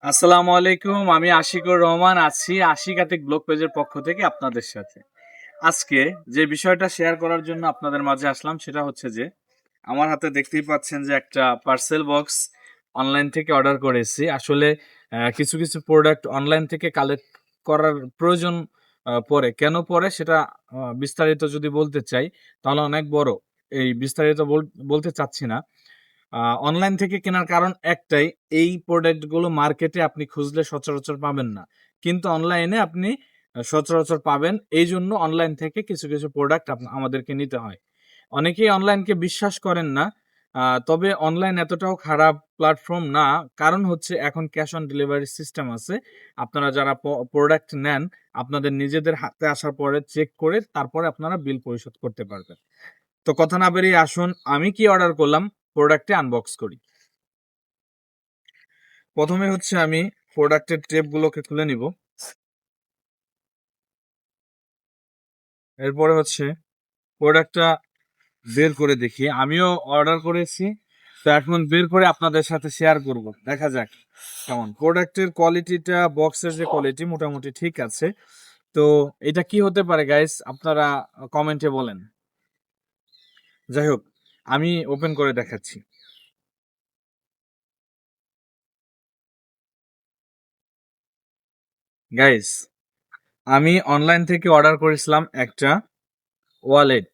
আসসালামু আলাইকুম। আমি আশিকুর রহমান আছি আশিকাতিক ব্লগ পেজের পক্ষ থেকে আপনাদের সাথে। আজকে যে বিষয়টা শেয়ার করার জন্য আপনাদের মাঝে আসলাম সেটা হচ্ছে যে আমার হাতে দেখতেই পাচ্ছেন যে একটা পার্সেল বক্স অনলাইন থেকে অর্ডার করেছি। আসলে কিছু কিছু প্রোডাক্ট অনলাইন থেকে কালেক্ট করার প্রয়োজন পড়ে। কেন পড়ে সেটা বিস্তারিত যদি বলতে চাই তাহলে অনেক বড়। এই বিস্তারিত বলতে চাচ্ছি না। অনলাইন থেকে কেনার কারণ একটাই, এই প্রোডাক্টগুলো মার্কেটে আপনি খুঁজলে সচরাচর পাবেন না। কিন্তু অনলাইনে আপনি সচরাচর পাবেন। এইজন্য অনলাইন থেকে কিছু কিছু প্রোডাক্ট আমাদেরকে নিতে হয়। অনেকেই অনলাইনকে বিশ্বাস করেন না। তবে অনলাইন এতটাও খারাপ প্ল্যাটফর্ম না। কারণ হচ্ছে এখন ক্যাশ অন ডেলিভারি সিস্টেম আছে। আপনারা যারা প্রোডাক্ট নেন, আপনাদের নিজেদের হাতে আসার পরে চেক করে তারপরে আপনারা বিল পরিশোধ করতে পারবেন। তো কথা না বেরিয়ে আসুন, আমি কি অর্ডার করলাম প্রোডাক্টে আনবক্স করি। প্রথমে হচ্ছে আমি প্রোডাক্টের টেপগুলোকে খুলে নিব। এরপরে হচ্ছে প্রোডাক্টটা বের করে দেখি। আমিও অর্ডার করেছি, তো এখন বের করে আপনাদের সাথে শেয়ার করব। দেখা যাক কেমন প্রোডাক্টের কোয়ালিটিটা। বক্সের যে কোয়ালিটি মোটামুটি ঠিক আছে। তো এটা কি হতে পারে গাইস, আপনারা কমেন্টে বলেন। যাই হোক, আমি ওপেন করে দেখাচ্ছি। গাইস, আমি অনলাইন থেকে অর্ডার করেছিলাম একটা ওয়ালেট।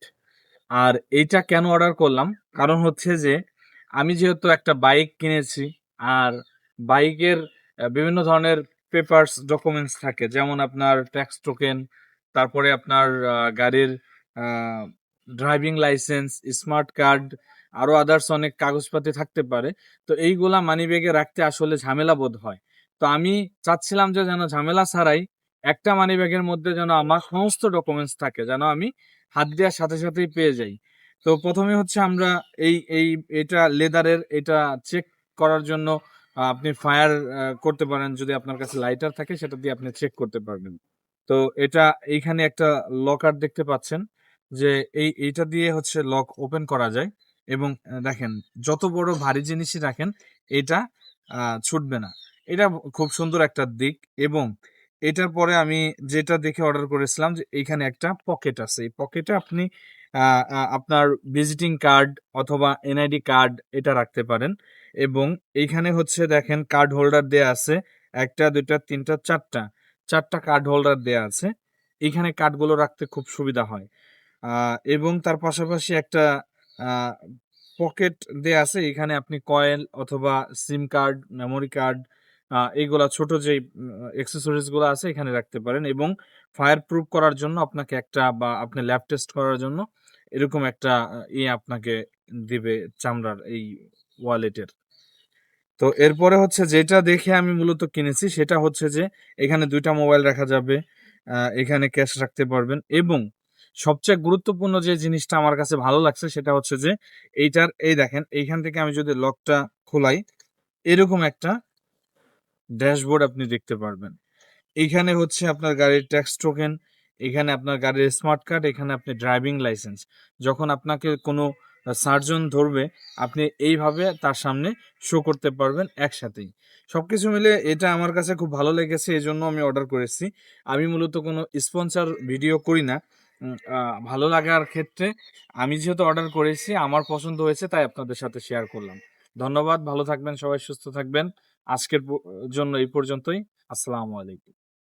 আর এইটা কেন অর্ডার করলাম, কারণ হচ্ছে যে আমি যেহেতু একটা বাইক কিনেছি, আর বাইকের বিভিন্ন ধরনের পেপারস ডকুমেন্টস থাকে, যেমন আপনার ট্যাক্স টোকেন, তারপরে আপনার গাড়ির ড্রাইভিং লাইসেন্স, স্মার্ট কার্ড, আরো আদার্স অনেক কাগজপাতি থাকতে পারে। তো এইগুলা মানিব্যাগে রাখতে আসলে ঝামেলা বোধ হয়। তো আমি চাচ্ছিলাম যে যেন ঝামেলা ছাড়াই একটা মানিব্যাগের মধ্যে যেন আমার সমস্ত ডকুমেন্টস থাকে, যেন আমি হাত দেওয়ার সাথে সাথেই পেয়ে যাই। তো প্রথমে হচ্ছে আমরা এই এই এটা লেদারের, এটা চেক করার জন্য আপনি ফায়ার করতে পারেন, যদি আপনার কাছে লাইটার থাকে সেটা দিয়ে আপনি চেক করতে পারবেন। তো এটা এইখানে একটা লকার দেখতে পাচ্ছেন, যে এইটা দিয়ে হচ্ছে লক ওপেন করা যায়। এবং দেখেন, যত বড় ভারী জিনিসই রাখেন এটা ছুটবে না। এটা খুব সুন্দর একটা দিক। এবং এটার পরে আমি যেটা দেখে অর্ডার করেছিলাম, যে এইখানে একটা পকেট আছে। এই পকেটে আপনি আপনার ভিজিটিং কার্ড অথবা এনআইডি কার্ড এটা রাখতে পারেন। এবং এইখানে হচ্ছে দেখেন কার্ড হোল্ডার দেয়া আছে, একটা দুইটা তিনটা চারটা, চারটা কার্ড হোল্ডার দেয়া আছে। এইখানে কার্ডগুলো রাখতে খুব সুবিধা হয়। এবং তার পাশাপাশি একটা পকেট দেয়া আছে, এখানে আপনি কয়েল অথবা সিম কার্ড, মেমোরি কার্ড, এইগুলা ছোট যে অ্যাক্সেসরিজ গুলো আছে এখানে রাখতে পারেন। এবং ফায়ার প্রুফ করার জন্য আপনাকে একটা, বা আপনি ল্যাব টেস্ট করার জন্য এরকম একটা আপনাকে দিবে, চামড়ার এই ওয়ালেটের। তো এরপরে হচ্ছে যেটা দেখে আমি মূলত কিনেছি সেটা হচ্ছে যে এখানে দুইটা মোবাইল রাখা যাবে, এখানে ক্যাশ রাখতে পারবেন। এবং সবচেয়ে গুরুত্বপূর্ণ যে জিনিসটা আমার কাছে ভালো লাগছে সেটা হচ্ছে যে এইটার, এই দেখেন এইখান থেকে আমি যদি লকটা খোলাই, এরকম একটা ড্যাশবোর্ড আপনি দেখতে পারবেন। এইখানে হচ্ছে আপনার গাড়ির ট্যাক্স টোকেন, এখানে আপনার গাড়ির স্মার্ট কার্ড, এখানে আপনি ড্রাইভিং লাইসেন্স। যখন আপনাকে কোনো সার্জন ধরবে, আপনি এইভাবে তার সামনে শো করতে পারবেন একসাথেই। সবকিছু মিলে এটা আমার কাছে খুব ভালো লেগেছে, এই জন্য আমি অর্ডার করেছি। আমি মূলত কোনো স্পন্সর ভিডিও করি না। ভালো লাগার ক্ষেত্রে আমি যেহেতু অর্ডার করেছি, আমার পছন্দ হয়েছে, তাই আপনাদের সাথে শেয়ার করলাম। ধন্যবাদ, ভালো থাকবেন সবাই, সুস্থ থাকবেন। আজকের জন্য এই পর্যন্তই। আসসালামু আলাইকুম।